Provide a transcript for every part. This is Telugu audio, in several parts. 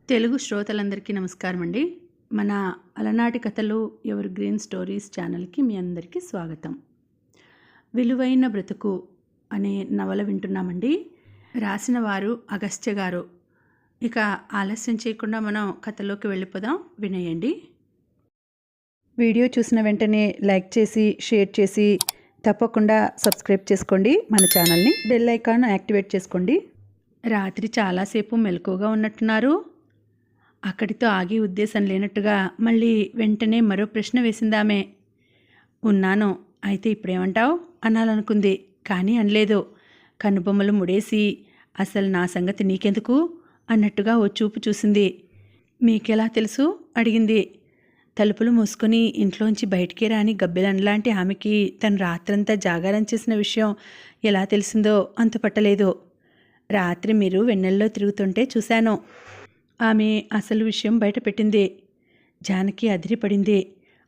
తెలుగు శ్రోతలందరికీ నమస్కారం అండి. మన అలనాటి కథలు ఎవర్ గ్రీన్ స్టోరీస్ ఛానల్కి మీ అందరికీ స్వాగతం. విలువైన బ్రతుకు అనే నవల వింటున్నామండి. రాసిన వారు అగస్త్య గారు. ఇక ఆలస్యం చేయకుండా మనం కథలోకి వెళ్ళిపోదాం, వినేయండి. వీడియో చూసిన వెంటనే లైక్ చేసి షేర్ చేసి తప్పకుండా సబ్స్క్రైబ్ చేసుకోండి మన ఛానల్ని. బెల్ ఐకాన్ యాక్టివేట్ చేసుకోండి. రాత్రి చాలాసేపు మెలకువగా ఉన్నట్టున్నారు. అక్కడితో ఆగే ఉద్దేశం లేనట్టుగా మళ్ళీ వెంటనే మరో ప్రశ్న వేసిందామె. ఉన్నాను, అయితే ఇప్పుడేమంటావు అనాలనుకుంది, కానీ అనలేదు. కనుబొమ్మలు ముడేసి అసలు నా సంగతి నీకెందుకు అన్నట్టుగా ఓ చూపు చూసింది. మీకెలా తెలుసు అడిగింది. తలుపులు మూసుకొని ఇంట్లోంచి బయటికి రాని గబ్బిలన్లాంటి ఆమెకి తను రాత్రంతా జాగారం చేసిన విషయం ఎలా తెలిసిందో అంతుపట్టలేదు. రాత్రి మీరు వెన్నెల్లో తిరుగుతుంటే చూశాను. ఆమె అసలు విషయం బయటపెట్టింది. జానకి అదిరిపడింది.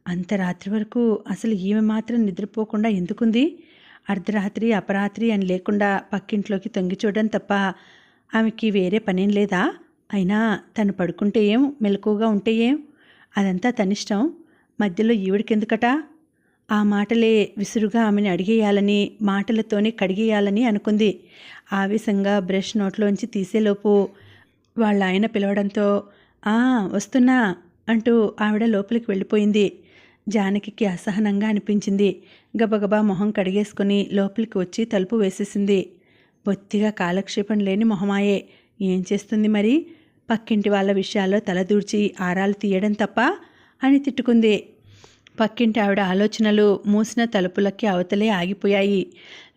అంత రాత్రి వరకు అసలు ఈమె మాత్రం నిద్రపోకుండా ఎందుకుంది? అర్ధరాత్రి అపరాత్రి అని లేకుండా పక్కింట్లోకి తొంగి చూడడం తప్ప ఆమెకి వేరే పనేం లేదా? అయినా తను పడుకుంటే ఏం, మెలకువగా ఉంటే ఏం, అదంతా తనిష్టం. మధ్యలో ఈవిడికెందుకట? ఆ మాటలే విసురుగా ఆమెను అడిగేయాలని, మాటలతోనే కడిగేయాలని అనుకుంది. ఆవేశంగా బ్రష్ నోట్లోంచి తీసేలోపు వాళ్ళ ఆయన పిలవడంతో వస్తున్నా అంటూ ఆవిడ లోపలికి వెళ్ళిపోయింది. జానకికి అసహనంగా అనిపించింది. గబగబా మొహం కడిగేసుకుని లోపలికి వచ్చి తలుపు వేసేసింది. బొత్తిగా కాలక్షేపం లేని మొహమాయే. ఏం చేస్తుంది మరి? పక్కింటి వాళ్ళ విషయాల్లో తలదూర్చి ఆరాలు తీయడం తప్ప అని తిట్టుకుంది. పక్కింటి ఆవిడ ఆలోచనలు మూసిన తలుపులకి అవతలే ఆగిపోయాయి.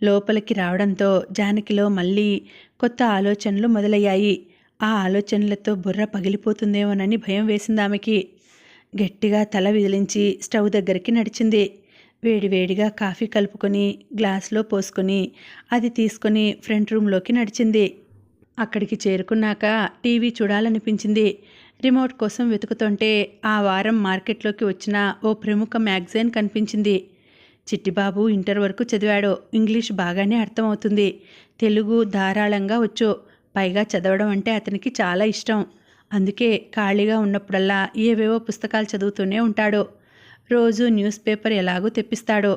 లోపలికి రావడంతో జానకిలో మళ్ళీ కొత్త ఆలోచనలు మొదలయ్యాయి. ఆ ఆలోచనలతో బుర్ర పగిలిపోతుందేమోనని భయం వేసింది ఆమెకి. గట్టిగా తల విదిలించి స్టవ్ దగ్గరికి నడిచింది. వేడివేడిగా కాఫీ కలుపుకొని గ్లాస్లో పోసుకొని అది తీసుకొని ఫ్రంట్ రూమ్లోకి నడిచింది. అక్కడికి చేరుకున్నాక టీవీ చూడాలనిపించింది. రిమోట్ కోసం వెతుకుతుంటే ఆ వారం మార్కెట్లోకి వచ్చిన ఓ ప్రముఖ మ్యాగజైన్ కనిపించింది. చిట్టిబాబు ఇంటర్ వరకు చదివాడు. ఇంగ్లీష్ బాగానే అర్థమవుతుంది. తెలుగు ధారాళంగా వచ్చు. పైగా చదవడం అంటే అతనికి చాలా ఇష్టం. అందుకే ఖాళీగా ఉన్నప్పుడల్లా ఏవేవో పుస్తకాలు చదువుతూనే ఉంటాడు. రోజు న్యూస్ పేపర్ ఎలాగో తెప్పిస్తాడు.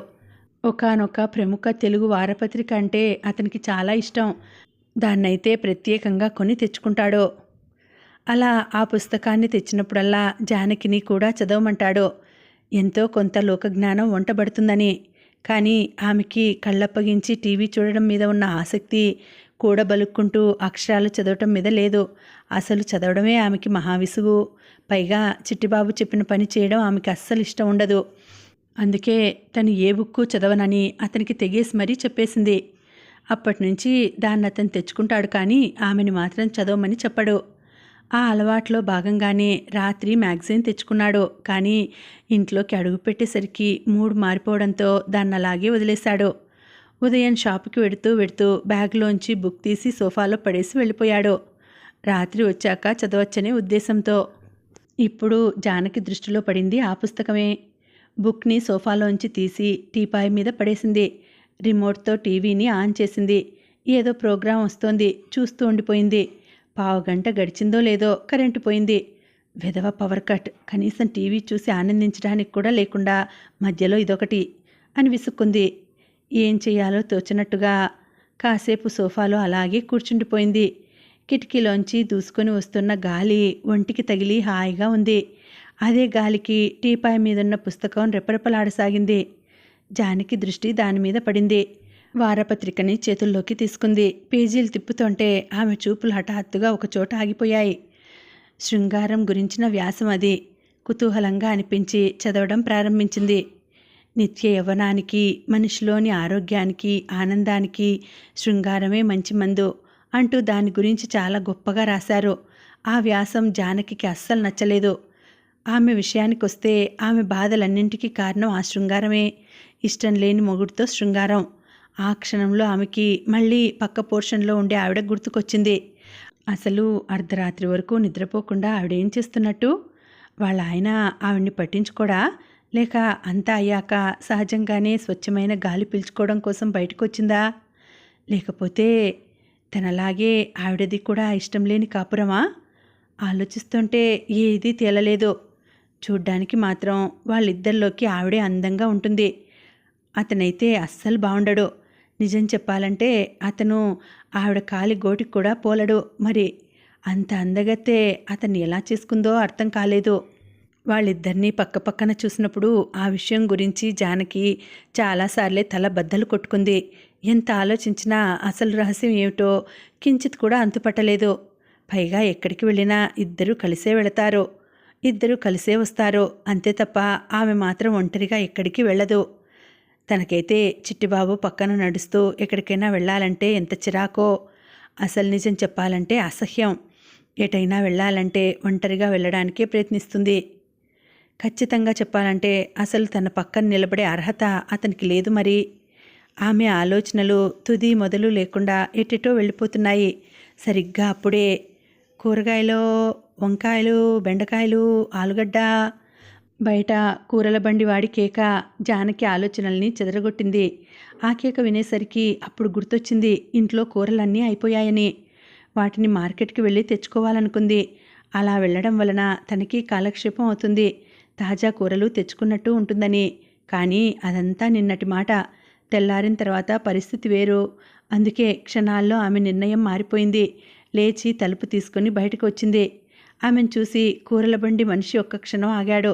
ఒకానొక ప్రముఖ తెలుగు వారపత్రిక అంటే అతనికి చాలా ఇష్టం. దాన్నైతే ప్రత్యేకంగా కొని తెచ్చుకుంటాడు. అలా ఆ పుస్తకాన్ని తెచ్చినప్పుడల్లా జానకిని కూడా చదవమంటాడు. ఎంతో కొంత లోకజ్ఞానం వంటబడుతుందని. కానీ ఆమెకి కళ్ళప్పగించి టీవీ చూడడం మీద ఉన్న ఆసక్తి కూడబలుక్కుంటూ అక్షరాలు చదవటం మీద లేదు. అసలు చదవడమే ఆమెకి మహావిసుగు. పైగా చిట్టిబాబు చెప్పిన పని చేయడం ఆమెకి అస్సలు ఇష్టం ఉండదు. అందుకే తను ఏ బుక్కు చదవనని అతనికి తెగేసి మరీ చెప్పేసింది. అప్పటినుంచి దాన్ని అతను తెచ్చుకుంటాడు, కానీ ఆమెని మాత్రం చదవమని చెప్పడు. ఆ అలవాట్లో భాగంగానే రాత్రి మ్యాగజైన్ తెచ్చుకున్నాడు. కానీ ఇంట్లోకి అడుగుపెట్టేసరికి మూడ్ మారిపోవడంతో దాన్ని అలాగే వదిలేశాడు. ఉదయం షాపుకి వెడుతూ బ్యాగ్లోంచి బుక్ తీసి సోఫాలో పడేసి వెళ్ళిపోయాడు. రాత్రి వచ్చాక చదవచ్చనే ఉద్దేశంతో. ఇప్పుడు జానకి దృష్టిలో పడింది ఆ పుస్తకమే. బుక్ని సోఫాలోంచి తీసి టీపాయ్ మీద పడేసింది. రిమోట్తో టీవీని ఆన్ చేసింది. ఏదో ప్రోగ్రాం వస్తోంది, చూస్తూ ఉండిపోయింది. పావుగంట గడిచిందో లేదో కరెంటు పోయింది. వెధవ పవర్ కట్. కనీసం టీవీ చూసి ఆనందించడానికి కూడా లేకుండా మధ్యలో ఇదొకటి అని విసుక్కుంది. ఏం చేయాలో తోచినట్టుగా కాసేపు సోఫాలో అలాగే కూర్చుండిపోయింది. కిటికీలోంచి దూసుకొని వస్తున్న గాలి ఒంటికి తగిలి హాయిగా ఉంది. అదే గాలికి టీపాయ్ మీదున్న పుస్తకం రెపరెపలాడసాగింది. జానకి దృష్టి దానిమీద పడింది. వారపత్రికని చేతుల్లోకి తీసుకుంది. పేజీలు తిప్పుతుంటే ఆమె చూపులు హఠాత్తుగా ఒకచోట ఆగిపోయాయి. శృంగారం గురించిన వ్యాసం అది. కుతూహలంగా అనిపించి చదవడం ప్రారంభించింది. నిత్య యవ్వనానికి, మనిషిలోని ఆరోగ్యానికి, ఆనందానికి శృంగారమే మంచి మందు అంటూ దాని గురించి చాలా గొప్పగా రాశారు. ఆ వ్యాసం జానకికి అస్సలు నచ్చలేదు. ఆమె విషయానికొస్తే ఆమె బాధలన్నింటికీ కారణం ఆ శృంగారమే. ఇష్టం లేని మొగుడితో శృంగారం. ఆ క్షణంలో ఆమెకి మళ్ళీ పక్క పోర్షన్లో ఉండే ఆవిడ గుర్తుకొచ్చింది. అసలు అర్ధరాత్రి వరకు నిద్రపోకుండా ఆవిడేం చేస్తున్నట్టు? వాళ్ళ ఆయన ఆవిడ్ని పట్టించుకోడా? లేక అంతా అయ్యాక సహజంగానే స్వచ్ఛమైన గాలి పీల్చుకోవడం కోసం బయటకు వచ్చిందా? లేకపోతే తనలాగే ఆవిడది కూడా ఇష్టం లేని కాపురమా? ఆలోచిస్తుంటే ఏదీ తేలలేదు. చూడ్డానికి మాత్రం వాళ్ళిద్దరిలోకి ఆవిడే అందంగా ఉంటుంది. అతనైతే అస్సలు బాగుండడు. నిజం చెప్పాలంటే అతను ఆవిడ కాలి గోటికి కూడా పోలడు. మరి అంత అందగత్తే అతన్ని ఎలా చేసుకుందో అర్థం కాలేదు. వాళ్ళిద్దరినీ పక్కపక్కన చూసినప్పుడు ఆ విషయం గురించి జానకి చాలాసార్లే తల బద్దలు కొట్టుకుంది. ఎంత ఆలోచించినా అసలు రహస్యం ఏమిటో కించిత్ కూడా అంతుపట్టలేదు. పైగా ఎక్కడికి వెళ్ళినా ఇద్దరూ కలిసే వెళతారు, ఇద్దరూ కలిసే వస్తారు, అంతే తప్ప ఆమె మాత్రం ఒంటరిగా ఎక్కడికి వెళ్ళదు. తనకైతే చిట్టిబాబు పక్కన నడుస్తూ ఎక్కడికైనా వెళ్ళాలంటే ఎంత చిరాకో. అసలు నిజం చెప్పాలంటే అసహ్యం. ఎటైనా వెళ్ళాలంటే ఒంటరిగా వెళ్ళడానికే ప్రయత్నిస్తుంది. ఖచ్చితంగా చెప్పాలంటే అసలు తన పక్కన నిలబడే అర్హత అతనికి లేదు. మరి ఆమె ఆలోచనలు తుది మొదలు లేకుండా ఎటెటో వెళ్ళిపోతున్నాయి. సరిగ్గా అప్పుడే కూరగాయలు, వంకాయలు, బెండకాయలు, ఆలుగడ్డ, బయట కూరల బండి వాడి కేక జానకి ఆలోచనల్ని చెదరగొట్టింది. ఆ కేక వినేసరికి అప్పుడు గుర్తొచ్చింది ఇంట్లో కూరలన్నీ అయిపోయాయని. వాటిని మార్కెట్కి వెళ్ళి తెచ్చుకోవాలనుకుంది. అలా వెళ్ళడం వలన తనకి కాలక్షేపం అవుతుంది, తాజా కూరలు తెచ్చుకున్నట్టు ఉంటుందని. కానీ అదంతా నిన్నటి మాట. తెల్లారిన తర్వాత పరిస్థితి వేరు. అందుకే క్షణాల్లో ఆమె నిర్ణయం మారిపోయింది. లేచి తలుపు తీసుకుని బయటకు వచ్చింది. ఆమెను చూసి కూరల బండి మనిషి ఒక్క క్షణం ఆగాడు.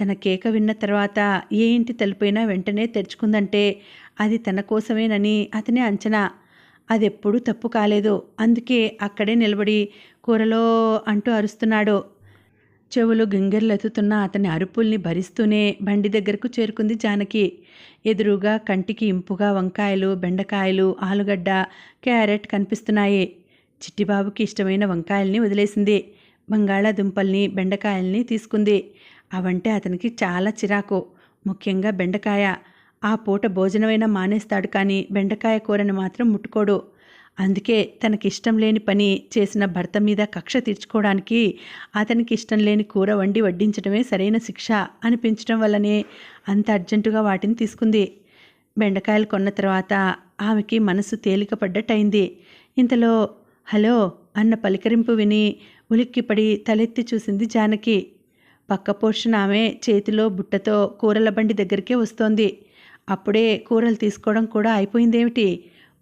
తన కేక విన్న తర్వాత ఏ ఇంటి తలుపైనా వెంటనే తెరుచుకుందంటే అది తన కోసమేనని అతనే అంచనా. అదెప్పుడూ తప్పు కాలేదు. అందుకే అక్కడే నిలబడి కూరలో అంటూ అరుస్తున్నాడు. చెవులు గింగిర్లెత్తుతున్న అతని అరుపుల్ని భరిస్తూనే బండి దగ్గరకు చేరుకుంది జానకి. ఎదురుగా కంటికి ఇంపుగా వంకాయలు, బెండకాయలు, ఆలుగడ్డ, క్యారెట్ కనిపిస్తున్నాయి. చిట్టిబాబుకి ఇష్టమైన వంకాయల్ని వదిలేసింది. బంగాళాదుంపల్ని, బెండకాయల్ని తీసుకుంది. అవంటే అతనికి చాలా చిరాకు, ముఖ్యంగా బెండకాయ. ఆ పూట భోజనమైనా మానేస్తాడు కానీ బెండకాయ కూరని మాత్రం ముట్టుకోడు. అందుకే తనకిష్టం లేని పని చేసిన భర్త మీద కక్ష తీర్చుకోవడానికి అతనికి ఇష్టం లేని కూర వండి వడ్డించడమే సరైన శిక్ష అనిపించడం వల్లనే అంత అర్జెంటుగా వాటిని తీసుకుంది. బెండకాయలు కొన్న తర్వాత ఆమెకి మనసు తేలికపడ్డట్టయింది. ఇంతలో హలో అన్న పలికరింపు విని ఉలిక్కిపడి తలెత్తి చూసింది జానకి. పక్క పోర్షన్ ఆమె చేతిలో బుట్టతో కూరల బండి దగ్గరికే వస్తోంది. అప్పుడే కూరలు తీసుకోవడం కూడా అయిపోయిందేమిటి?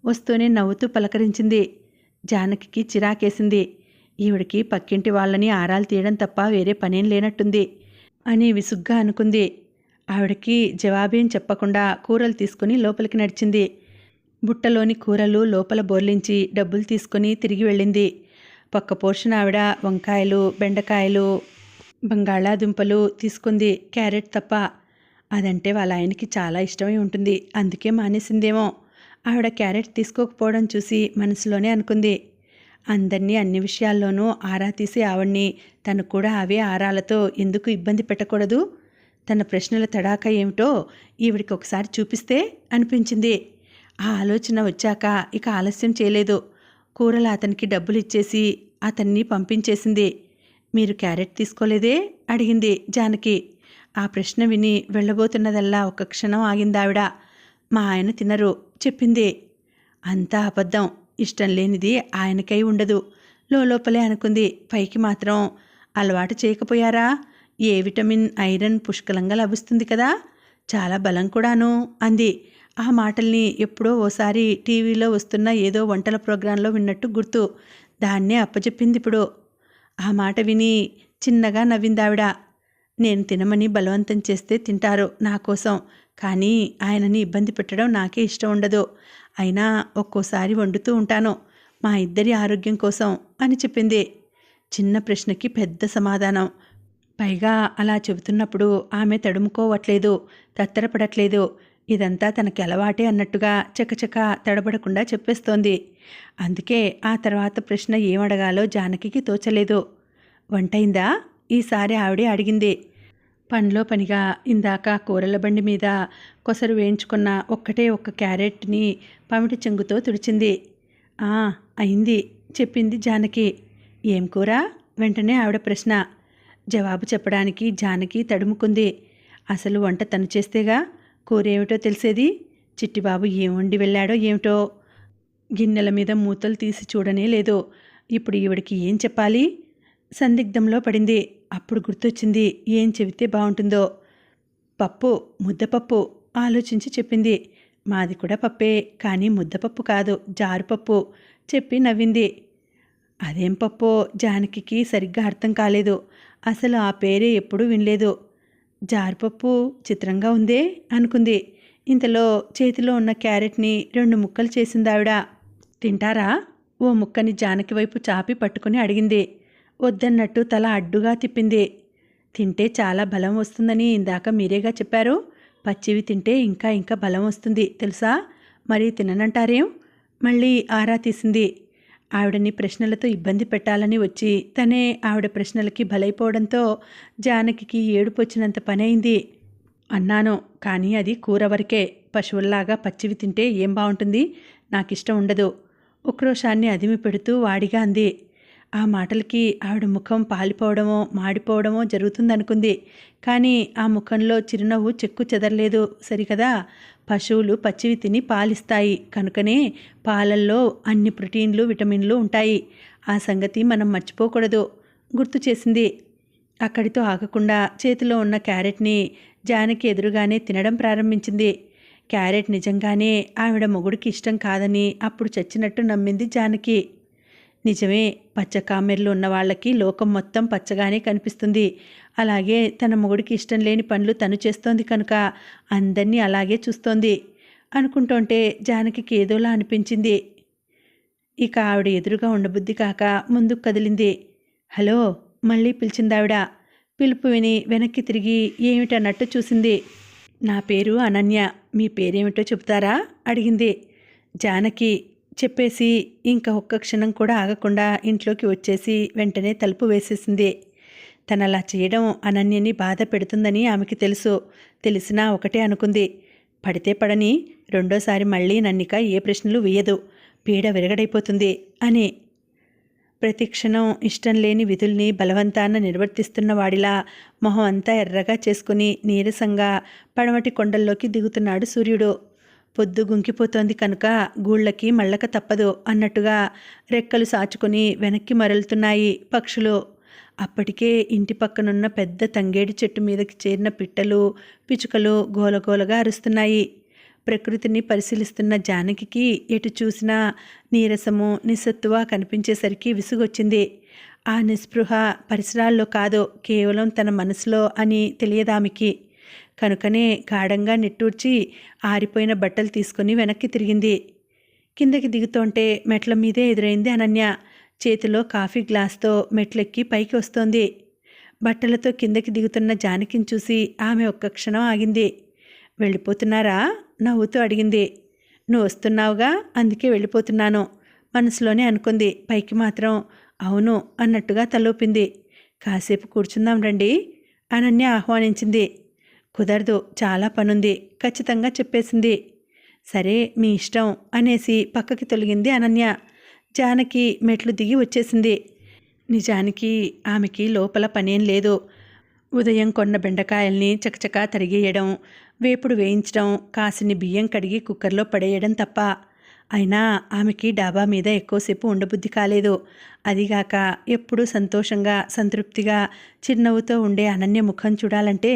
వస్తూనే నవ్వుతూ పలకరించింది. జానకి చిరాకేసింది. ఈవిడికి పక్కింటి వాళ్ళని ఆరాలు తీయడం తప్ప వేరే పనేం లేనట్టుంది అని విసుగ్గా అనుకుంది. ఆవిడకి జవాబేం చెప్పకుండా కూరలు తీసుకుని లోపలికి నడిచింది. బుట్టలోని కూరలు లోపల బోర్లించి డబ్బులు తీసుకుని తిరిగి వెళ్ళింది. పక్క పోర్షన్ ఆవిడ వంకాయలు, బెండకాయలు, బంగాళాదుంపలు తీసుకుంది, క్యారెట్ తప్ప. అదంటే వాళ్ళ ఆయనకి చాలా ఇష్టమై ఉంటుంది, అందుకే మానేసిందేమో. ఆవిడ క్యారెట్ తీసుకోకపోవడం చూసి మనసులోనే అనుకుంది. అందరినీ అన్ని విషయాల్లోనూ ఆరా తీసే ఆవిడ్ని తను కూడా అవే ఆరాలతో ఎందుకు ఇబ్బంది పెట్టకూడదు? తన ప్రశ్నల తడాక ఏమిటో ఈవిడికి ఒకసారి చూపిస్తే అనిపించింది. ఆ ఆలోచన వచ్చాక ఇక ఆలస్యం చేయలేదు. కూరల అతనికి డబ్బులు ఇచ్చేసి అతన్ని పంపించేసింది. మీరు క్యారెట్ తీసుకోలేదే అడిగింది జానకి. ఆ ప్రశ్న విని వెళ్ళబోతున్నదల్లా ఒక క్షణం ఆగిందావిడ. మా ఆయన తినరు చెప్పింది. అంతా అబద్ధం. ఇష్టం లేనిది ఆయనకై ఉండదు లోపలే అనుకుంది. పైకి మాత్రం అలవాటు చేయకపోయారా? ఏ విటమిన్, ఐరన్ పుష్కలంగా లభిస్తుంది కదా, చాలా బలం కూడాను అంది. ఆ మాటల్ని ఎప్పుడో ఓసారి టీవీలో వస్తున్న ఏదో వంటల ప్రోగ్రాంలో విన్నట్టు గుర్తు. దాన్నే అప్పచెప్పింది ఇప్పుడు. ఆ మాట విని చిన్నగా నవ్విందావిడ. నేను తినమని బలవంతం చేస్తే తింటారు నా కోసం, కానీ ఆయనని ఇబ్బంది పెట్టడం నాకే ఇష్టం ఉండదు. అయినా ఒక్కోసారి వండుతూ ఉంటాను మా ఇద్దరి ఆరోగ్యం కోసం అని చెప్పింది. చిన్న ప్రశ్నకి పెద్ద సమాధానం. పైగా అలా చెబుతున్నప్పుడు ఆమె తడుముకోవట్లేదు, తత్తరపడట్లేదు. ఇదంతా తనకి అలవాటే అన్నట్టుగా చకచక తడబడకుండా చెప్పేస్తోంది. అందుకే ఆ తర్వాత ప్రశ్న ఏమడగాలో జానకి తోచలేదు. వంటైందా ఈసారి ఆవిడే అడిగింది. పనిలో పనిగా ఇందాక కూరల బండి మీద కొసరు వేయించుకున్న ఒక్కటే ఒక్క క్యారెట్ని పమిటి చెంగుతో తుడిచింది. అయింది చెప్పింది జానకి. ఏం కూర? వెంటనే ఆవిడ ప్రశ్న. జవాబు చెప్పడానికి జానకి తడుముకుంది. అసలు వంట తను చేస్తేగా కూరేమిటో తెలిసేది. చిట్టిబాబు ఏం వండి వెళ్ళాడో ఏమిటో. గిన్నెల మీద మూతలు తీసి చూడనే లేదు. ఇప్పుడు ఈవిడికి ఏం చెప్పాలి? సందిగ్ధంలో పడింది. అప్పుడు గుర్తొచ్చింది ఏం చెబితే బాగుంటుందో. పప్పు, ముద్దపప్పు ఆలోచించి చెప్పింది. మాది కూడా పప్పే, కానీ ముద్దపప్పు కాదు, జారుపప్పు చెప్పి నవ్వింది. అదేం పప్పో జానకికి సరిగ్గా అర్థం కాలేదు. అసలు ఆ పేరే ఎప్పుడూ వినలేదు. జారుపప్పు చిత్రంగా ఉందే అనుకుంది. ఇంతలో చేతిలో ఉన్న క్యారెట్ని 2 ముక్కలు చేసిందావిడ. తింటారా? ఓ ముక్కని జానకి వైపు చాపి పట్టుకుని అడిగింది. వద్దన్నట్టు తల అడ్డుగా తిప్పింది. తింటే చాలా బలం వస్తుందని ఇందాక మీరేగా చెప్పారు. పచ్చివి తింటే ఇంకా ఇంకా బలం వస్తుంది తెలుసా? మరి తిననంటారేం? మళ్ళీ ఆరా తీసింది. ఆవిడని ప్రశ్నలతో ఇబ్బంది పెట్టాలని వచ్చి తనే ఆవిడ ప్రశ్నలకి బలైపోవడంతో జానకికి ఏడుపొచ్చినంత పనైంది. అన్నాను, కానీ అది కూర వరకే. పశువుల్లాగా పచ్చివి తింటే ఏం బాగుంటుంది? నాకిష్టం ఉండదు. ఉక్రోషాన్ని అదిమి పెడుతూ వాడిగా అంది. ఆ మాటలకి ఆవిడ ముఖం పాలిపోవడమో మాడిపోవడమో జరుగుతుందనుకుంది. కానీ ఆ ముఖంలో చిరునవ్వు చెక్కు చెదరలేదు సరికదా. పశువులు పచ్చివి తిని పాలిస్తాయి కనుకనే పాలల్లో అన్ని ప్రోటీన్లు విటమిన్లు ఉంటాయి. ఆ సంగతి మనం మర్చిపోకూడదు గుర్తు చేసింది. అక్కడితో ఆగకుండా చేతిలో ఉన్న క్యారెట్ని జానకి ఎదురుగానే తినడం ప్రారంభించింది. క్యారెట్ నిజంగానే ఆవిడ మొగుడికి ఇష్టం కాదని అప్పుడు చచ్చినట్టు నమ్మింది జానకి. నిజమే, పచ్చ కామెర్లు ఉన్న వాళ్ళకి లోకం మొత్తం పచ్చగానే కనిపిస్తుంది. అలాగే తన మొగుడికి ఇష్టం లేని పనులు తను చేస్తోంది కనుక అందరినీ అలాగే చూస్తోంది అనుకుంటుంటే జానకికి ఏదోలా అనిపించింది. ఇక ఆవిడ ఎదురుగా ఉండబుద్ధి కాక ముందుకు కదిలింది. హలో మళ్ళీ పిలిచిందావిడ. పిలుపు విని వెనక్కి తిరిగి ఏమిటన్నట్టు చూసింది. నా పేరు అనన్య, మీ పేరేమిటో చెబుతారా అడిగింది. జానకి చెప్పేసి ఇంకా ఒక్క క్షణం కూడా ఆగకుండా ఇంట్లోకి వచ్చేసి వెంటనే తలుపు వేసేసింది. తనలా చేయడం అనన్యని బాధ పెడుతుందని ఆమెకి తెలుసు. తెలిసినా ఒకటే అనుకుంది, పడితే పడని, రెండోసారి మళ్ళీ నన్నిక ఏ ప్రశ్నలు వేయదు, పీడ విరగడైపోతుంది అని. ప్రతిక్షణం ఇష్టం లేని విధుల్ని బలవంతాన నిర్వర్తిస్తున్న వాడిలా మొహం అంతా ఎర్రగా చేసుకుని నీరసంగా పడమటి కొండల్లోకి దిగుతున్నాడు సూర్యుడు. పొద్దు గుంకిపోతోంది కనుక గూళ్ళకి మళ్ళక తప్పదు అన్నట్టుగా రెక్కలు సాచుకొని వెనక్కి మరలుతున్నాయి పక్షులు. అప్పటికే ఇంటి పక్కనున్న పెద్ద తంగేడి చెట్టు మీదకి చేరిన పిట్టలు పిచుకలు గోలగోలగా అరుస్తున్నాయి. ప్రకృతిని పరిశీలిస్తున్న జానకికి ఎటు చూసినా నీరసము నిస్సత్తువ కనిపించేసరికి విసుగొచ్చింది. ఆ నిస్పృహ పరిసరాల్లో కాదు, కేవలం తన మనసులో అని తెలియదామికి. కనుకనే గాఢంగా నిట్టూర్చి ఆరిపోయిన బట్టలు తీసుకుని వెనక్కి తిరిగింది. కిందకి దిగుతోంటే మెట్ల మీదే ఎదురైంది అనన్య. చేతిలో కాఫీ గ్లాస్తో మెట్లెక్కి పైకి వస్తోంది. బట్టలతో కిందకి దిగుతున్న జానకిని చూసి ఆమె ఒక్క క్షణం ఆగింది. వెళ్ళిపోతున్నారా? నవ్వుతూ అడిగింది. నువ్వు వస్తున్నావుగా, అందుకే వెళ్ళిపోతున్నాను మనసులోనే అనుకుంది. పైకి మాత్రం అవును అన్నట్టుగా తలూపింది. కాసేపు కూర్చుందాం రండి అనన్య ఆహ్వానించింది. కుదరదు, చాలా పనుంది ఖచ్చితంగా చెప్పేసింది. సరే మీ ఇష్టం అనేసి పక్కకి తొలగింది అనన్య. జానకి మెట్లు దిగి వచ్చేసింది. నిజానికి ఆమెకి లోపల పనేం లేదు. ఉదయం కొన్న బెండకాయల్ని చకచకా తరిగేయడం, వేపుడు వేయించడం, కాసిని బియ్యం కడిగి కుక్కర్లో పడేయడం తప్ప. అయినా ఆమెకి డాబా మీద ఎక్కువసేపు ఉండబుద్ధి కాలేదు. అదిగాక ఎప్పుడూ సంతోషంగా సంతృప్తిగా చిరునవ్వుతో ఉండే అనన్య ముఖం చూడాలంటే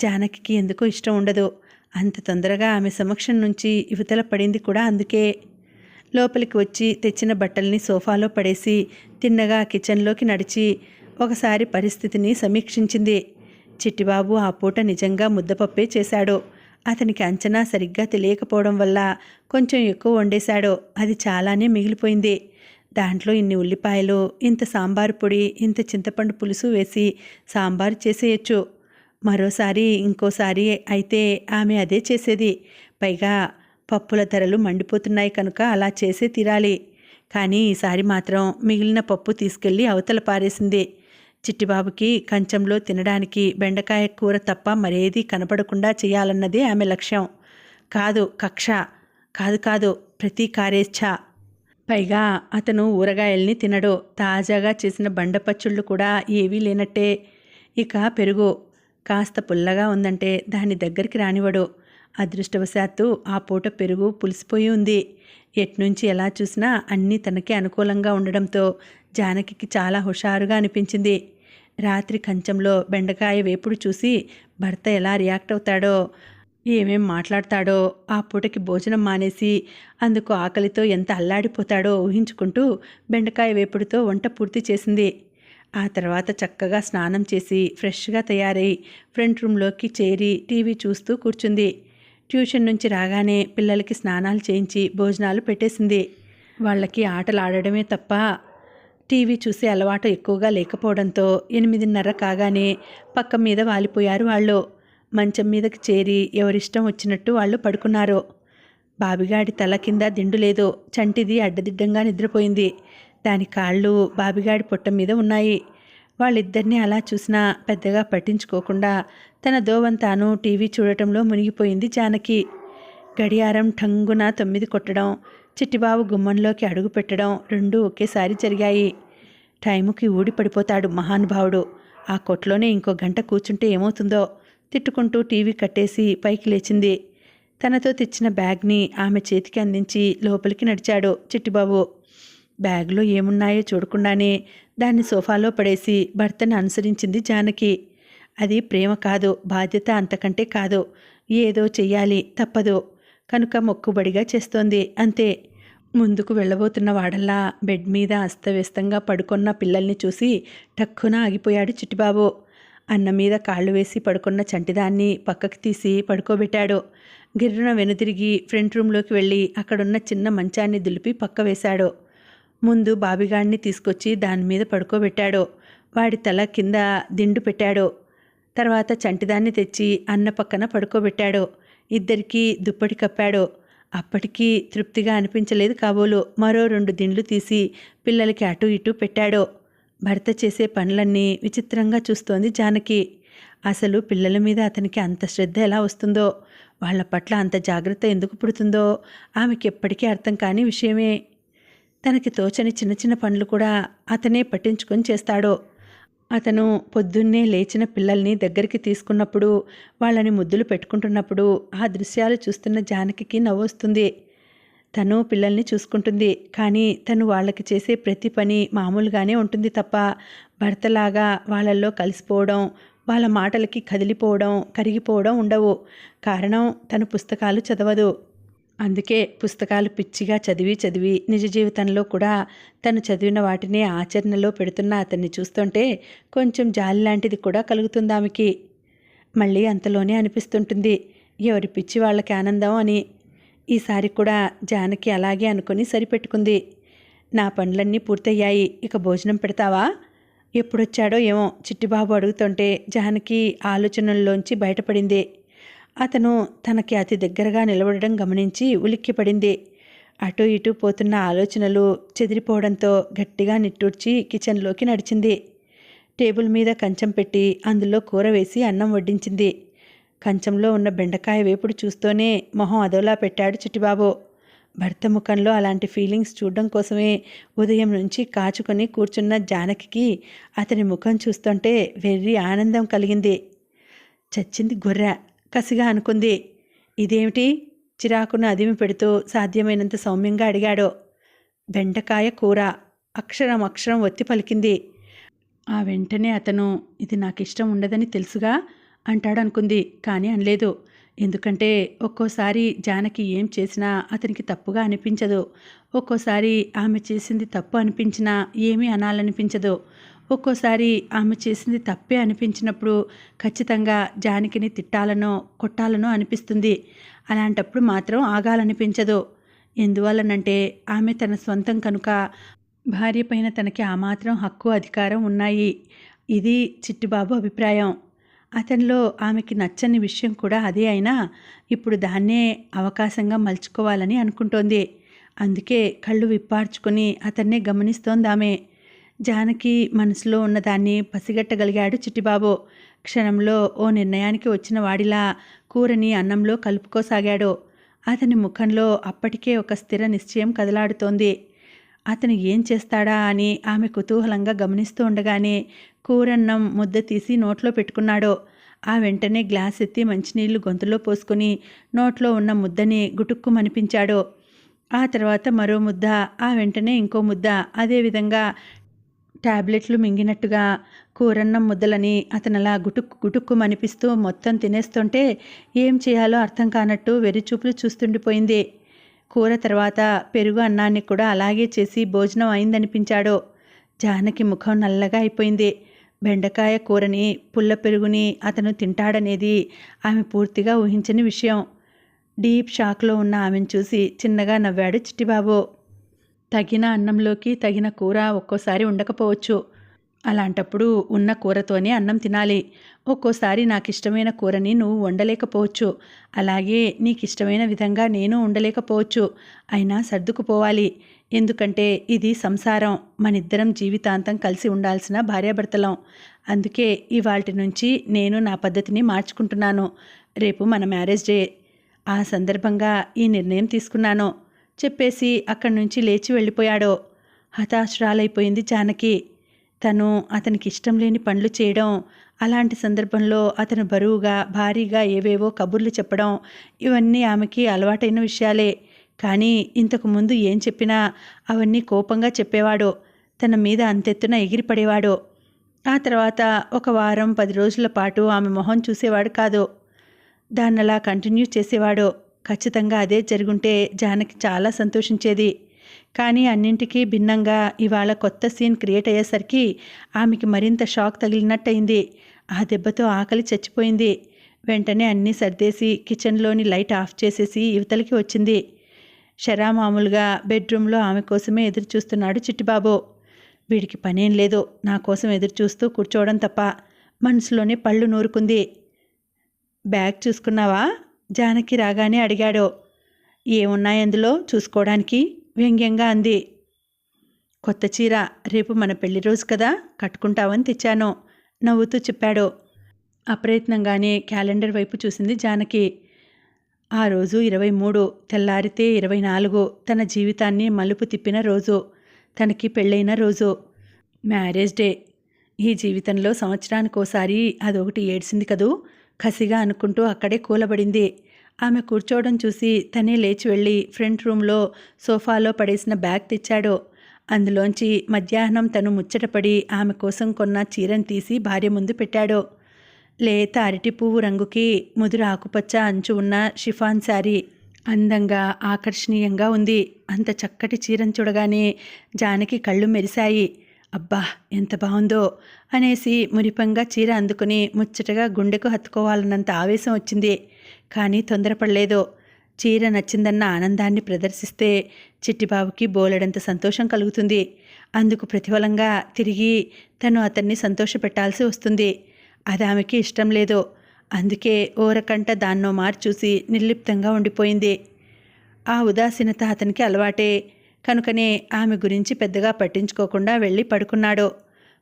జానకికి ఎందుకో ఇష్టం ఉండదు. అంత తొందరగా ఆమె సమక్షం నుంచి యువతల పడింది కూడా అందుకే. లోపలికి వచ్చి తెచ్చిన బట్టల్ని సోఫాలో పడేసి తిన్నగా కిచెన్లోకి నడిచి ఒకసారి పరిస్థితిని సమీక్షించింది. చిట్టిబాబు ఆ పూట నిజంగా ముద్దపప్పే చేశాడు. అతనికి అంచనా సరిగ్గా తెలియకపోవడం వల్ల కొంచెం ఎక్కువ వండేశాడు. అది చాలానే మిగిలిపోయింది. దాంట్లో ఇన్ని ఉల్లిపాయలు, ఇంత సాంబారు పొడి, ఇంత చింతపండు పులుసు వేసి సాంబారు చేసేయచ్చు. మరోసారి ఇంకోసారి అయితే ఆమె అదే చేసేది. పైగా పప్పుల ధరలు మండిపోతున్నాయి కనుక అలా చేసే తీరాలి. కానీ ఈసారి మాత్రం మిగిలిన పప్పు తీసుకెళ్ళి అవతల పారేసింది. చిట్టిబాబుకి కంచంలో తినడానికి బెండకాయ కూర తప్ప మరేదీ కనపడకుండా చేయాలన్నదే ఆమె లక్ష్యం. కాదు కక్ష, కాదు ప్రతీకారేచ్ఛ. పైగా అతను ఊరగాయల్ని తినడు. తాజాగా చేసిన బండపచ్చుళ్ళు కూడా ఏవీ లేనట్టే. ఇక పెరుగు కాస్త పుల్లగా ఉందంటే దాని దగ్గరికి రానివ్వడు. అదృష్టవశాత్తు ఆ పూట పెరుగు పులిసిపోయి ఉంది. ఎట్నుంచి ఎలా చూసినా అన్నీ తనకే అనుకూలంగా ఉండడంతో జానకికి చాలా హుషారుగా అనిపించింది. రాత్రి కంచంలో బెండకాయ వేపుడు చూసి భర్త ఎలా రియాక్ట్ అవుతాడో, ఏమేం మాట్లాడతాడో, ఆ పూటకి భోజనం మానేసి అందుకు ఆకలితో ఎంత అల్లాడిపోతాడో ఊహించుకుంటూ బెండకాయ వేపుడుతో వంట పూర్తి చేసింది. ఆ తర్వాత చక్కగా స్నానం చేసి ఫ్రెష్గా తయారై ఫ్రంట్ రూమ్లోకి చేరి టీవీ చూస్తూ కూర్చుంది. ట్యూషన్ నుంచి రాగానే పిల్లలకి స్నానాలు చేయించి భోజనాలు పెట్టేసింది. వాళ్ళకి ఆటలు ఆడడమే తప్ప టీవీ చూసే అలవాటు ఎక్కువగా లేకపోవడంతో 8:30 కాగానే పక్క మీద వాలిపోయారు వాళ్ళు. మంచం మీదకి చేరి ఎవరిష్టం వచ్చినట్టు వాళ్ళు పడుకున్నారు. బాబిగాడి తల కింద దిండు లేదు. చంటిది అడ్డదిడ్డంగా నిద్రపోయింది. దాని కాళ్ళు బాబిగాడి పొట్ట మీద ఉన్నాయి. వాళ్ళిద్దరినీ అలా చూసినా పెద్దగా పట్టించుకోకుండా తన దోవంతాను టీవీ చూడటంలో మునిగిపోయింది జానకి. గడియారం ఠంగున 9 కొట్టడం, చిట్టిబాబు గుమ్మంలోకి అడుగు పెట్టడం రెండూ ఒకేసారి జరిగాయి. టైముకి ఊడి పడిపోతాడు మహానుభావుడు. ఆ కొట్లోనే ఇంకో గంట కూర్చుంటే ఏమవుతుందో తిట్టుకుంటూ టీవీ కట్టేసి పైకి లేచింది. తనతో తెచ్చిన బ్యాగ్ని ఆమె చేతికి అందించి లోపలికి నడిచాడు చిట్టిబాబు. బ్యాగ్లో ఏమున్నాయో చూడకుండానే దాన్ని సోఫాలో పడేసి భర్తను అనుసరించింది జానకి. అది ప్రేమ కాదు, బాధ్యత అంతకంటే కాదు. ఏదో చెయ్యాలి, తప్పదు కనుక మొక్కుబడిగా చేస్తోంది, అంతే. ముందుకు వెళ్ళబోతున్న వాడల్లా బెడ్ మీద అస్తవ్యస్తంగా పడుకున్న పిల్లల్ని చూసి టక్కున ఆగిపోయాడు చిట్టిబాబు. అన్నం మీద కాళ్ళు వేసి పడుకున్న చంటిదాన్ని పక్కకి తీసి పడుకోబెట్టాడు. గిర్రున వెనుతిరిగి ఫ్రంట్ రూమ్లోకి వెళ్ళి అక్కడున్న చిన్న మంచాన్ని దులిపి పక్క వేశాడు. ముందు బాబిగాడిని తీసుకొచ్చి దాని మీద పడుకోబెట్టాడు. వాడి తల కింద దిండు పెట్టాడు. తర్వాత చంటిదాన్ని తెచ్చి అన్న పక్కన పడుకోబెట్టాడు. ఇద్దరికీ దుప్పటి కప్పాడు. అప్పటికీ తృప్తిగా అనిపించలేదు కాబోలు. మరో 2 దిండ్లు తీసి పిల్లలకి అటు ఇటు పెట్టాడు. భర్త చేసే పనులన్నీ విచిత్రంగా చూస్తోంది జానకి. అసలు పిల్లల మీద అతనికి అంత శ్రద్ధ ఎలా వస్తుందో, వాళ్ళ పట్ల అంత జాగ్రత్త ఎందుకు పుడుతుందో ఆమెకి ఎప్పటికీ అర్థం కాని విషయమే. తనకి తోచని చిన్న చిన్న పనులు కూడా అతనే పట్టించుకొని చేస్తాడు. అతను పొద్దున్నే లేచిన పిల్లల్ని దగ్గరికి తీసుకున్నప్పుడు, వాళ్ళని ముద్దులు పెట్టుకుంటున్నప్పుడు ఆ దృశ్యాలు చూస్తున్న జానకికి నవ్వొస్తుంది. తను పిల్లల్ని చూసుకుంటుంది, కానీ తను వాళ్ళకి చేసే ప్రతి పని మామూలుగానే ఉంటుంది తప్ప భర్తలాగా వాళ్ళల్లో కలిసిపోవడం, వాళ్ళ మాటలకి కదిలిపోవడం, కరిగిపోవడం ఉండవు. కారణం తను పుస్తకాలు చదవదు. అందుకే పుస్తకాలు పిచ్చిగా చదివి నిజ జీవితంలో కూడా తను చదివిన వాటినే ఆచరణలో పెడుతున్న అతన్ని చూస్తుంటే కొంచెం జాలి లాంటిది కూడా కలుగుతుంది ఆమెకి. మళ్ళీ అంతలోనే అనిపిస్తుంటుంది, ఎవరి పిచ్చి వాళ్ళకి ఆనందం అని. ఈసారి కూడా జానకి అలాగే అనుకుని సరిపెట్టుకుంది. నా పనులన్నీ పూర్తయ్యాయి, ఇక భోజనం పెడతావా? ఎప్పుడొచ్చాడో ఏమో చిట్టిబాబు అడుగుతుంటే జానకి ఆలోచనల్లోంచి బయటపడింది. అతను తనకి అతి దగ్గరగా నిలబడడం గమనించి ఉలిక్కిపడింది. అటు ఇటు పోతున్న ఆలోచనలు చెదిరిపోవడంతో గట్టిగా నిట్టూర్చి కిచెన్లోకి నడిచింది. టేబుల్ మీద కంచం పెట్టి అందులో కూర వేసి అన్నం వడ్డించింది. కంచంలో ఉన్న బెండకాయ వేపుడు చూస్తూనే మొహం అదోలా పెట్టాడు చిట్టిబాబు. భర్త ముఖంలో అలాంటి ఫీలింగ్స్ చూడడం కోసమే ఉదయం నుంచి కాచుకొని కూర్చున్న జానకికి అతని ముఖం చూస్తుంటే వెర్రి ఆనందం కలిగింది. చచ్చింది గొర్రె కసిగా అనుకుంది. ఇదేమిటి? చిరాకును అదిమి పెడుతూ సాధ్యమైనంత సౌమ్యంగా అడిగాడు. బెండకాయ కూర అక్షరం ఒత్తి పలికింది. ఆ వెంటనే అతను ఇది నాకిష్టం ఉండదని తెలుసుగా అంటాడనుకుంది, కానీ అనలేదు. ఎందుకంటే ఒక్కోసారి జానకి ఏం చేసినా అతనికి తప్పుగా అనిపించదు. ఒక్కోసారి ఆమె చేసింది తప్పు అనిపించినా ఏమీ అనాలనిపించదు. ఒక్కోసారి ఆమె చేసింది తప్పే అనిపించినప్పుడు ఖచ్చితంగా జానకిని తిట్టాలనో కొట్టాలనో అనిపిస్తుంది. అలాంటప్పుడు మాత్రం ఆగాలనిపించదు. ఎందువల్లనంటే ఆమె తన సొంతం కనుక భార్య పైన తనకి ఆ మాత్రం హక్కు అధికారం ఉన్నాయి. ఇది చిట్టిబాబు అభిప్రాయం. అతనిలో ఆమెకి నచ్చని విషయం కూడా అదే అయినా ఇప్పుడు దాన్నే అవకాశంగా మలుచుకోవాలని అనుకుంటోంది. అందుకే కళ్ళు విప్పార్చుకొని అతన్నే గమనిస్తోందామె. జానకి మనసులో ఉన్నదాన్ని పసిగట్టగలిగాడు చిట్టిబాబు. క్షణంలో ఓ నిర్ణయానికి వచ్చిన వాడిలా కూరని అన్నంలో కలుపుకోసాగాడు. అతని ముఖంలో అప్పటికే ఒక స్థిర నిశ్చయం కదలాడుతోంది. అతను ఏం చేస్తాడా అని ఆమె కుతూహలంగా గమనిస్తూ ఉండగానే కూరన్నం ముద్ద తీసి నోట్లో పెట్టుకున్నాడు. ఆ వెంటనే గ్లాస్ ఎత్తి మంచినీళ్లు గొంతులో పోసుకుని నోట్లో ఉన్న ముద్దని గుటుక్కుమనిపించాడు. ఆ తర్వాత మరో ముద్ద, ఆ వెంటనే ఇంకో ముద్ద, అదేవిధంగా టాబ్లెట్లు మింగినట్టుగా కూరన్నం ముద్దలని అతనలా గుటుక్కు గుటుక్కుమనిపిస్తూ మొత్తం తినేస్తుంటే ఏం చేయాలో అర్థం కానట్టు వెర్రిచూపులు చూస్తుండిపోయింది. కూర తర్వాత పెరుగు అన్నాన్ని కూడా అలాగే చేసి భోజనం అయిందనిపించాడు. జానకి ముఖం నల్లగా అయిపోయింది. బెండకాయ కూరని, పుల్ల పెరుగుని అతను తింటాడనేది ఆమె పూర్తిగా ఊహించని విషయం. డీప్ షాక్లో ఉన్న ఆమెను చూసి చిన్నగా నవ్వాడు చిట్టిబాబు. తగిన అన్నంలోకి తగిన కూర ఒక్కోసారి ఉండకపోవచ్చు. అలాంటప్పుడు ఉన్న కూరతోనే అన్నం తినాలి. ఒక్కోసారి నాకిష్టమైన కూరని నువ్వు వండలేకపోవచ్చు. అలాగే నీకిష్టమైన విధంగా నేను ఉండలేకపోవచ్చు. అయినా సర్దుకుపోవాలి. ఎందుకంటే ఇది సంసారం. మనిద్దరం జీవితాంతం కలిసి ఉండాల్సిన భార్యాభర్తలం. అందుకే ఇవాల్టి నుంచి నేను నా పద్ధతిని మార్చుకుంటున్నాను. రేపు మన మ్యారేజ్ డే. ఆ సందర్భంగా ఈ నిర్ణయం తీసుకున్నాను చెప్పేసి అక్కడి నుంచి లేచి వెళ్ళిపోయాడు. హతాశురాలైపోయింది జానకి. తను అతనికి ఇష్టం లేని పనులు చేయడం, అలాంటి సందర్భంలో అతను బరువుగా భారీగా ఏవేవో కబుర్లు చెప్పడం ఇవన్నీ ఆమెకి అలవాటైన విషయాలే. కానీ ఇంతకు ముందు ఏం చెప్పినా అవన్నీ కోపంగా చెప్పేవాడు. తన మీద అంతెత్తున ఎగిరిపడేవాడు. ఆ తర్వాత ఒక వారం 10 రోజుల పాటు ఆమె మొహం చూసేవాడు కాదు. దాన్నలా కంటిన్యూ చేసేవాడు. ఖచ్చితంగా అదే జరుగుంటే జానకి చాలా సంతోషించేది. కానీ అన్నింటికీ భిన్నంగా ఇవాళ కొత్త సీన్ క్రియేట్ అయ్యేసరికి ఆమెకి మరింత షాక్ తగిలినట్టయింది. ఆ దెబ్బతో ఆకలి చచ్చిపోయింది. వెంటనే అన్నీ సర్దేసి కిచెన్లోని లైట్ ఆఫ్ చేసేసి యువతలకి వచ్చింది. షరామామూలుగా బెడ్రూమ్లో ఆమె కోసమే ఎదురు చూస్తున్నాడు చిట్టిబాబు. వీడికి పనేం లేదు, నా కోసం ఎదురు చూస్తూ కూర్చోవడం తప్ప. మనసులోనే పళ్ళు నూరుకుంది. బ్యాగ్ చూసుకున్నావా? జానకి రాగానే అడిగాడు. ఏమున్నాయి అందులో చూసుకోవడానికి? వ్యంగ్యంగా అంది. కొత్త చీర, రేపు మన పెళ్లి రోజు కదా, కట్టుకుంటావని తెచ్చాను నవ్వుతూ చెప్పాడు. అప్రయత్నంగానే క్యాలెండర్ వైపు చూసింది జానకి. ఆ రోజు 23, తెల్లారితే 24 తన జీవితాన్ని మలుపు తిప్పిన రోజు. తనకి పెళ్ళైన రోజు. Marriage day. ఈ జీవితంలో సంవత్సరానికోసారి అదొకటి ఏడ్చింది కదూ కసిగా అనుకుంటూ అక్కడే కూలబడింది. ఆమె కూర్చోవడం చూసి తనే లేచి వెళ్ళి ఫ్రంట్ రూమ్లో సోఫాలో పడేసిన బ్యాగ్ తెచ్చాడు. అందులోంచి మధ్యాహ్నం తను ముచ్చటపడి ఆమె కోసం కొన్న చీరను తీసి భార్య ముందు పెట్టాడు. లేత అరటి పువ్వు రంగుకి ముదురు ఆకుపచ్చ అంచు ఉన్న షిఫాన్ శారీ. అందంగా ఆకర్షణీయంగా ఉంది. అంత చక్కటి చీరను చూడగానే జానకి కళ్ళు మెరిశాయి. అబ్బా ఎంత బాగుందో అనేసి మురిపంగా చీర అందుకుని ముచ్చటగా గుండెకు హత్తుకోవాలన్నంత ఆవేశం వచ్చింది. కానీ తొందరపడలేదు. చీర నచ్చిందన్న ఆనందాన్ని ప్రదర్శిస్తే చిట్టిబాబుకి బోలెడంత సంతోషం కలుగుతుంది. అందుకు ప్రతిఫలంగా తిరిగి తను అతన్ని సంతోషపెట్టాల్సి వస్తుంది. అది ఆమెకి ఇష్టం లేదు. అందుకే ఓరకంట దాన్నో మారు చూసి నిర్లిప్తంగా ఉండిపోయింది. ఆ ఉదాసీనత అతనికి అలవాటే కనుకనే ఆమె గురించి పెద్దగా పట్టించుకోకుండా వెళ్ళి పడుకున్నాడు.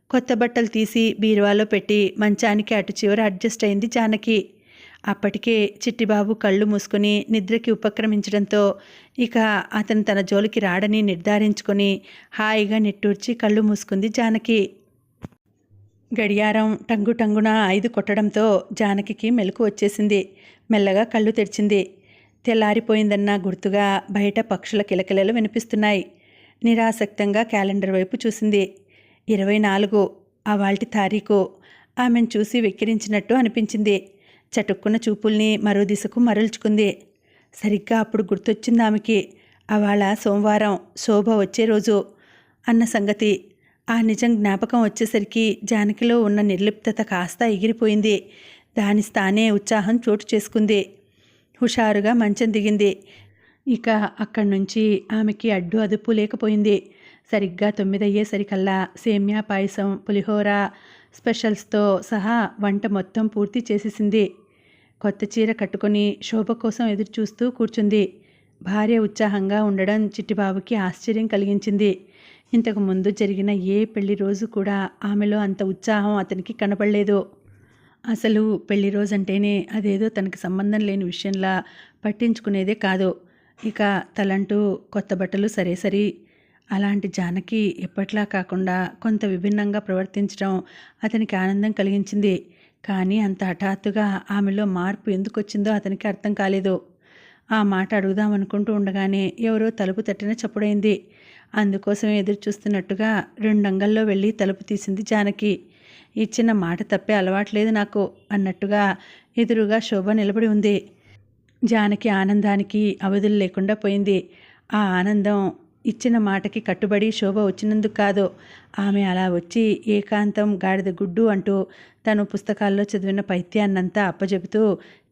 కొత్త బట్టలు తీసి బీరువాలో పెట్టి మంచానికి అటు చివర అడ్జస్ట్ అయింది జానకి. అప్పటికే చిట్టిబాబు కళ్ళు మూసుకొని నిద్రకి ఉపక్రమించడంతో ఇక అతను తన జోలికి రాడని నిర్ధారించుకొని హాయిగా నిట్టూర్చి కళ్ళు మూసుకుంది జానకి. గడియారం టంగు టంగున 5 కొట్టడంతో జానకి మెలకు వచ్చేసింది. మెల్లగా కళ్ళు తెరిచింది. తెల్లారిపోయిందన్న గుర్తుగా బయట పక్షుల కిలకిలలు వినిపిస్తున్నాయి. నిరాసక్తంగా క్యాలెండర్ వైపు చూసింది. 24 అవాల్టి తారీఖు. ఆమెను చూసి వెక్కిరించినట్టు అనిపించింది. చటుక్కున చూపుల్ని మరో దిశకు మరల్చుకుంది. సరిగ్గా అప్పుడు గుర్తొచ్చింది ఆమెకి. అవాళ సోమవారం, శోభ వచ్చే రోజు అన్న సంగతి. ఆ నిజం జ్ఞాపకం వచ్చేసరికి జానకిలో ఉన్న నిర్లిప్తత కాస్త ఎగిరిపోయింది. దాని స్థానే ఉత్సాహం చోటు చేసుకుంది. హుషారుగా మంచం దిగింది. ఇక అక్కడి నుంచి ఆమెకి అడ్డు అదుపు లేకపోయింది. సరిగ్గా 9 అయ్యేసరికల్లా సేమ్యా పాయసం, పులిహోర స్పెషల్స్తో సహా వంట మొత్తం పూర్తి చేసేసింది. కొత్త చీర కట్టుకొని శోభ కోసం ఎదురు చూస్తూ కూర్చుంది. భార్య ఉత్సాహంగా ఉండడం చిట్టిబాబుకి ఆశ్చర్యం కలిగించింది. ఇంతకు ముందు జరిగిన ఏ పెళ్లి రోజు కూడా ఆమెలో అంత ఉత్సాహం అతనికి కనపడలేదు. అసలు పెళ్లి రోజంటేనే అదేదో తనకి సంబంధం లేని విషయంలా పట్టించుకునేదే కాదు. ఇక తలంటూ కొత్త బట్టలు సరే. అలాంటి జానకి ఎప్పట్లా కాకుండా కొంత విభిన్నంగా ప్రవర్తించడం అతనికి ఆనందం కలిగించింది. కానీ అంత హఠాత్తుగా ఆమెలో మార్పు ఎందుకు వచ్చిందో అతనికి అర్థం కాలేదు. ఆ మాట అడుగుదామనుకుంటూ ఉండగానే ఎవరో తలుపు తట్టిన చప్పుడైంది. అందుకోసం ఎదురు చూస్తున్నట్టుగా 2 అంగల్లో వెళ్ళి తలుపు తీసింది జానకి. ఇచ్చిన మాట తప్పే అలవాట్లేదు నాకు అన్నట్టుగా ఎదురుగా శోభ నిలబడి ఉంది. జానకి ఆనందానికి అవధులు లేకుండా పోయింది. ఆ ఆనందం ఇచ్చిన మాటకి కట్టుబడి శోభ వచ్చినందుకు కాదు. ఆమె అలా వచ్చి ఏకాంతం గాడిద గుడ్డు అంటూ తను పుస్తకాల్లో చదివిన పైత్యాన్నంతా అప్పజెబుతూ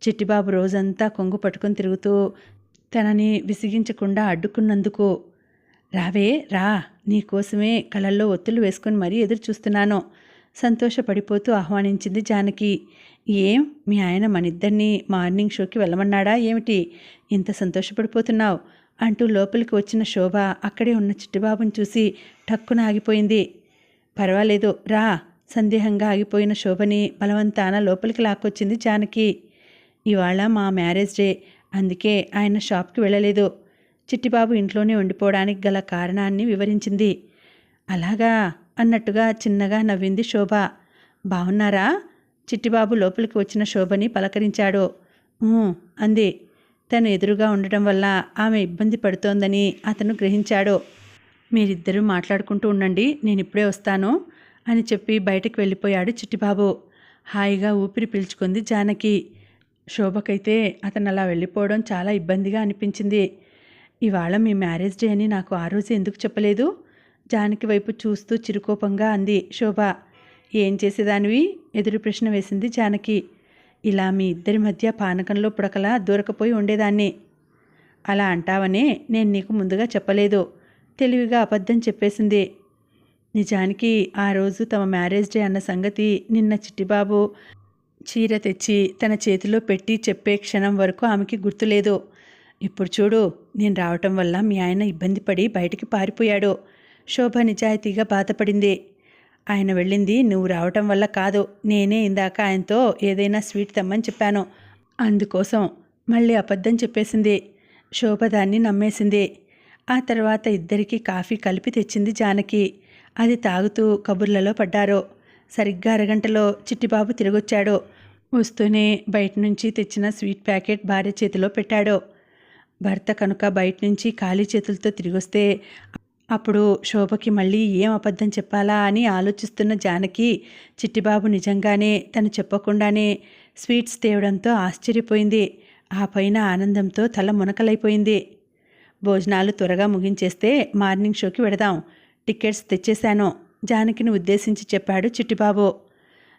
చిట్టిబాబు రోజంతా కొంగు పట్టుకొని తిరుగుతూ తనని విసిగించకుండా అడ్డుకున్నందుకు. రావే రా, నీకోసమే కళ్ళల్లో ఒత్తులు వేసుకొని మరీ ఎదురు చూస్తున్నాను సంతోషపడిపోతూ ఆహ్వానించింది జానకి. ఏం మీ ఆయన మనిద్దరినీ మార్నింగ్ షోకి వెళ్ళమన్నాడా ఏమిటి, ఇంత సంతోషపడిపోతున్నావు అంటూ లోపలికి వచ్చిన శోభ అక్కడే ఉన్న చిట్టిబాబుని చూసి టక్కున ఆగిపోయింది. పర్వాలేదు రా, సందేహంగా ఆగిపోయిన శోభని బలవంతాన లోపలికి లాక్కొచ్చింది జానకి. ఇవాళ మా మ్యారేజ్ డే, అందుకే ఆయన షాప్కి వెళ్ళలేదు. చిట్టిబాబు ఇంట్లోనే ఉండిపోవడానికి గల కారణాన్ని వివరించింది. అలాగా అన్నట్టుగా చిన్నగా నవ్వింది శోభ. బాగున్నారా? చిట్టిబాబు లోపలికి వచ్చిన శోభని పలకరించాడు. అంది. తను ఎదురుగా ఉండటం వల్ల ఆమె ఇబ్బంది పడుతోందని అతను గ్రహించాడు. మీరిద్దరూ మాట్లాడుకుంటూ ఉండండి, నేను ఇప్పుడే వస్తాను అని చెప్పి బయటకు వెళ్ళిపోయాడు చిట్టిబాబు. హాయిగా ఊపిరి పీల్చుకుంది జానకి. శోభకైతే అతను అలా వెళ్ళిపోవడం చాలా ఇబ్బందిగా అనిపించింది. ఇవాళ మీ మ్యారేజ్ డే అని నాకు ఆ రోజు ఎందుకు చెప్పలేదు? జానకి వైపు చూస్తూ చిరుకోపంగా అంది శోభ. ఏం చేసేదానివి? ఎదురు ప్రశ్న వేసింది జానకి. ఇలా మీ ఇద్దరి మధ్య పానకంలో పుడకలా దూరకపోయి ఉండేదాన్ని. అలా అంటావనే నేను నీకు ముందుగా చెప్పలేదు, తెలివిగా అబద్ధం చెప్పేసింది. నిజానికి ఆ రోజు తమ మ్యారేజ్ డే అన్న సంగతి నిన్న చిట్టిబాబు చీర తెచ్చి తన చేతిలో పెట్టి చెప్పే క్షణం వరకు ఆమెకి గుర్తులేదు. ఇప్పుడు చూడు, నేను రావటం వల్ల మీ ఆయన ఇబ్బంది పడి బయటికి పారిపోయాడు. శోభ నిజాయితీగా బాధపడింది. ఆయన వెళ్ళింది నువ్వు రావటం వల్ల కాదు, నేనే ఇందాక ఆయనతో ఏదైనా స్వీట్ తెమ్మని చెప్పాను, అందుకోసం. మళ్ళీ అబద్ధం చెప్పేసింది. శోభ దాన్ని నమ్మేసింది. ఆ తర్వాత ఇద్దరికీ కాఫీ కలిపి తెచ్చింది జానకి. అది తాగుతూ కబుర్లలో పడ్డారు. సరిగ్గా అరగంటలో చిట్టిబాబు తిరిగొచ్చాడు. వస్తూనే బయట నుంచి తెచ్చిన స్వీట్ ప్యాకెట్ భార్య చేతిలో పెట్టాడు. భర్త కనుక బయట నుంచి ఖాళీ చేతులతో తిరిగొస్తే అప్పుడు శోభకి మళ్ళీ ఏం అబద్ధం చెప్పాలా అని ఆలోచిస్తున్న జానకి చిట్టిబాబు నిజంగానే తను చెప్పకుండానే స్వీట్స్ తేవడంతో ఆశ్చర్యపోయింది. ఆ పైన ఆనందంతో తల మునకలైపోయింది. భోజనాలు త్వరగా ముగించేస్తే మార్నింగ్ షోకి వెడదాం, టికెట్స్ తెచ్చేశాను జానకిని ఉద్దేశించి చెప్పాడు చిట్టిబాబు.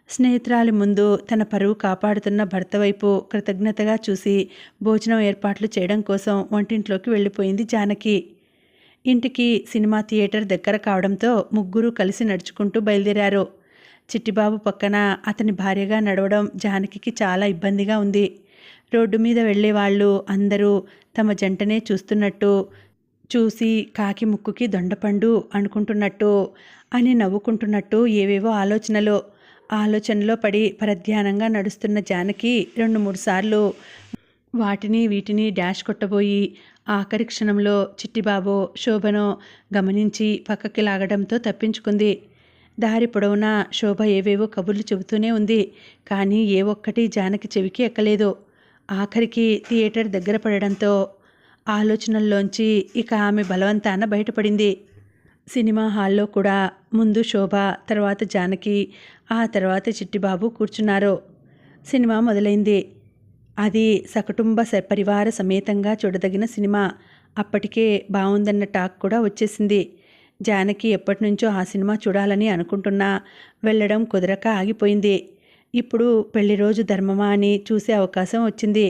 స్నేహితురాలి ముందు తన పరువు కాపాడుతున్న భర్త వైపు కృతజ్ఞతగా చూసి భోజనం ఏర్పాట్లు చేయడం కోసం వంటింట్లోకి వెళ్ళిపోయింది జానకి. ఇంటికి సినిమా థియేటర్ దగ్గర కావడంతో ముగ్గురు కలిసి నడుచుకుంటూ బయలుదేరారు. చిట్టిబాబు పక్కన అతని భార్యగా నడవడం జానకికి చాలా ఇబ్బందిగా ఉంది. రోడ్డు మీద వెళ్ళే వాళ్ళు అందరూ తమ జంటనే చూస్తున్నట్టు, చూసి కాకి ముక్కుకి దొండపండు అనుకుంటున్నట్టు అని నవ్వుకుంటున్నట్టు ఏవేవో ఆలోచనలో పడి పరధ్యానంగా నడుస్తున్న జానకి 2-3 సార్లు వాటిని వీటిని డాష్ కొట్టబోయి ఆఖరి క్షణంలో చిట్టిబాబు శోభను గమనించి పక్కకి లాగడంతో తప్పించుకుంది. దారి పొడవునా శోభ ఏవేవో కబుర్లు చెబుతూనే ఉంది, కానీ ఏ ఒక్కటి జానకి చెవికి ఎక్కలేదు. ఆఖరికి థియేటర్ దగ్గర పడడంతో ఆలోచనల్లోంచి ఇక ఆమె బలవంతాన బయటపడింది. సినిమా హాల్లో కూడా ముందు శోభ, తర్వాత జానకి, ఆ తర్వాత చిట్టిబాబు కూర్చున్నారు. సినిమా మొదలైంది. అది సకుటుంబ పరివార సమేతంగా చూడదగిన సినిమా. అప్పటికే బాగుందన్న టాక్ కూడా వచ్చేసింది. జానకి ఎప్పటినుంచో ఆ సినిమా చూడాలని అనుకుంటున్నా వెళ్ళడం కుదరక ఆగిపోయింది. ఇప్పుడు పెళ్లి రోజు ధర్మమా అని చూసే అవకాశం వచ్చింది.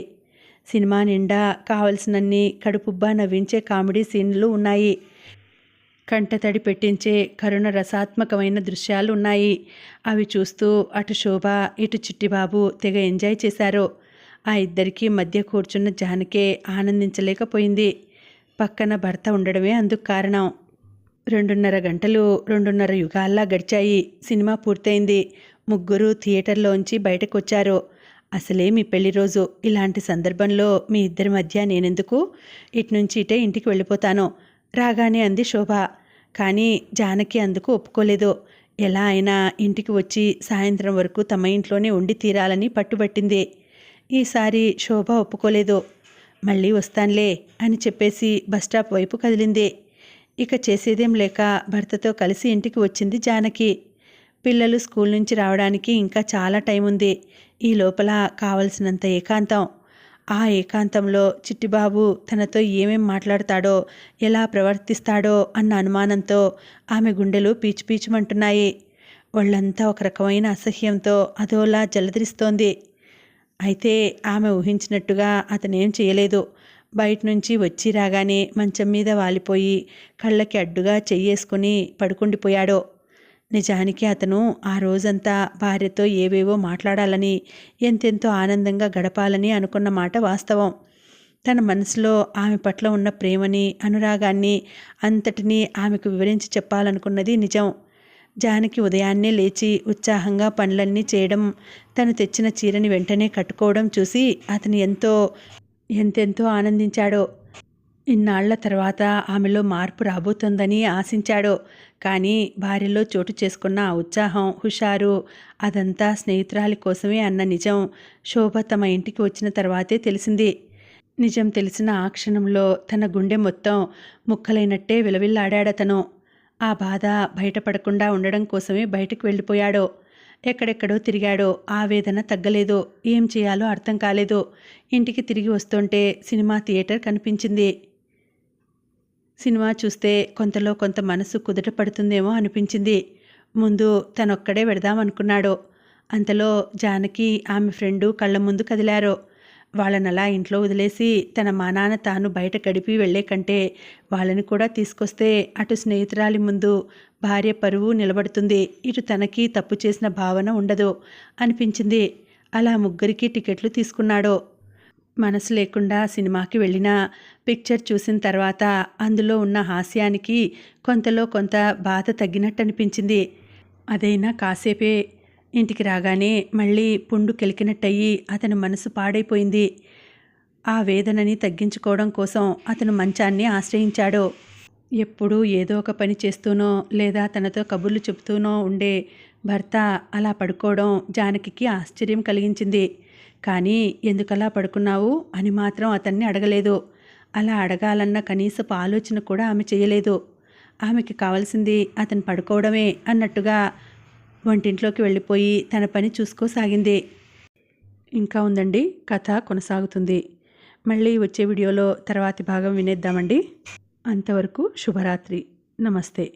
సినిమా నిండా కావలసినన్ని కడుపుబ్బా నవ్వించే కామెడీ సీన్లు ఉన్నాయి. కంటతడి పెట్టించే కరుణ రసాత్మకమైన దృశ్యాలు ఉన్నాయి. అవి చూస్తూ అటు శోభ ఇటు చిట్టిబాబు తెగ ఎంజాయ్ చేశారు. ఆ ఇద్దరికీ మధ్య కూర్చున్న జానకే ఆనందించలేకపోయింది. పక్కన భర్త ఉండడమే అందుకు కారణం. 2.5 గంటలు 2.5 యుగాల్లా గడిచాయి. సినిమా పూర్తయింది. ముగ్గురు థియేటర్లోంచి బయటకు వచ్చారు. అసలే మీ పెళ్లి రోజు, ఇలాంటి సందర్భంలో మీ ఇద్దరి మధ్య నేనెందుకు, ఇటునుంచి ఇటే ఇంటికి వెళ్ళిపోతాను రాగానే అంది శోభ. కానీ జానకి అందుకు ఒప్పుకోలేదు. ఎలా అయినా ఇంటికి వచ్చి సాయంత్రం వరకు తమ ఇంట్లోనే ఉండి తీరాలని పట్టుబట్టింది. ఈసారి శోభ ఒప్పుకోలేదు. మళ్ళీ వస్తానులే అని చెప్పేసి బస్టాప్ వైపు కదిలింది. ఇక చేసేదేం లేక భర్తతో కలిసి ఇంటికి వచ్చింది జానకి. పిల్లలు స్కూల్ నుంచి రావడానికి ఇంకా చాలా టైం ఉంది. ఈ లోపల కావలసినంత ఏకాంతం. ఆ ఏకాంతంలో చిట్టిబాబు తనతో ఏమేం మాట్లాడతాడో, ఎలా ప్రవర్తిస్తాడో అన్న అనుమానంతో ఆమె గుండెలు పీచుపీచుమంటున్నాయి. ఒళ్ళంతా ఒక రకమైన అసహ్యంతో అదోలా జలధరిస్తోంది. అయితే ఆమె ఊహించినట్టుగా అతనేం చేయలేదు. బయట నుంచి వచ్చి రాగానే మంచం మీద వాలిపోయి కళ్ళకి అడ్డుగా చెయ్యేసుకుని పడుకుండిపోయాడు. నిజానికి అతను ఆ రోజంతా భార్యతో ఏవేవో మాట్లాడాలని, ఎంతెంతో ఆనందంగా గడపాలని అనుకున్న మాట వాస్తవం. తన మనసులో ఆమె పట్ల ఉన్న ప్రేమని, అనురాగాన్ని అంతటినీ ఆమెకు వివరించి చెప్పాలనుకున్నది నిజం. జానకి ఉదయాన్నే లేచి ఉత్సాహంగా పనులన్నీ చేయడం, తను తెచ్చిన చీరని వెంటనే కట్టుకోవడం చూసి అతను ఎంతెంతో ఆనందించాడో. ఇన్నాళ్ల తర్వాత ఆమెలో మార్పు రాబోతోందని ఆశించాడు. కానీ భార్యలో చోటు చేసుకున్న ఆ ఉత్సాహం, హుషారు అదంతా స్నేహితురాలి కోసమే అన్న నిజం శోభ తమ ఇంటికి వచ్చిన తర్వాతే తెలిసింది. నిజం తెలిసిన ఆ క్షణంలో తన గుండె మొత్తం ముక్కలైనట్టే విలవిల్లాడాడతను. ఆ బాధ బయటపడకుండా ఉండడం కోసమే బయటకు వెళ్ళిపోయాడు. ఎక్కడెక్కడో తిరిగాడో. ఆవేదన తగ్గలేదు. ఏం చేయాలో అర్థం కాలేదు. ఇంటికి తిరిగి వస్తుంటే సినిమా థియేటర్ కనిపించింది. సినిమా చూస్తే కొంతలో కొంత మనసు కుదుట పడుతుందేమో అనిపించింది. ముందు తనొక్కడే వెడదామనుకున్నాడు. అంతలో జానకి ఆమె ఫ్రెండు కళ్ళ ముందు కదిలారు. వాళ్ళనలా ఇంట్లో వదిలేసి తన మానాన తాను బయట గడిపి వెళ్లే కంటే వాళ్ళని కూడా తీసుకొస్తే అటు స్నేహితురాలి ముందు భార్య పరువు నిలబడుతుంది, ఇటు తనకి తప్పు చేసిన భావన ఉండదు అనిపించింది. అలా ముగ్గురికి టికెట్లు తీసుకున్నాడు. మనసు లేకుండా సినిమాకి వెళ్ళినా పిక్చర్ చూసిన తర్వాత అందులో ఉన్న హాస్యానికి కొంతలో కొంత బాధ తగ్గినట్టు అనిపించింది. అదైనా కాసేపే. ఇంటికి రాగానే మళ్ళీ పుండు కెలికినట్టయి అతని మనసు పాడైపోయింది. ఆ వేదనని తగ్గించుకోవడం కోసం అతను మంచాన్ని ఆశ్రయించాడు. ఎప్పుడూ ఏదో ఒక పని చేస్తూనో లేదా తనతో కబుర్లు చెబుతూనో ఉండే భర్త అలా పడుకోవడం జానకికి ఆశ్చర్యం కలిగించింది. కానీ ఎందుకలా పడుకున్నావు అని మాత్రం అతన్ని అడగలేదు. అలా అడగాలన్న కనీసపు ఆలోచన కూడా ఆమె చేయలేదు. ఆమెకి కావాల్సింది అతను పడుకోవడమే అన్నట్టుగా వంటింట్లోకి వెళ్ళిపోయి తన పని చూసుకోసాగింది. ఇంకా ఉందండి, కథ కొనసాగుతుంది. మళ్ళీ వచ్చే వీడియోలో తర్వాతి భాగం వినేద్దామండి. అంతవరకు శుభరాత్రి. నమస్తే.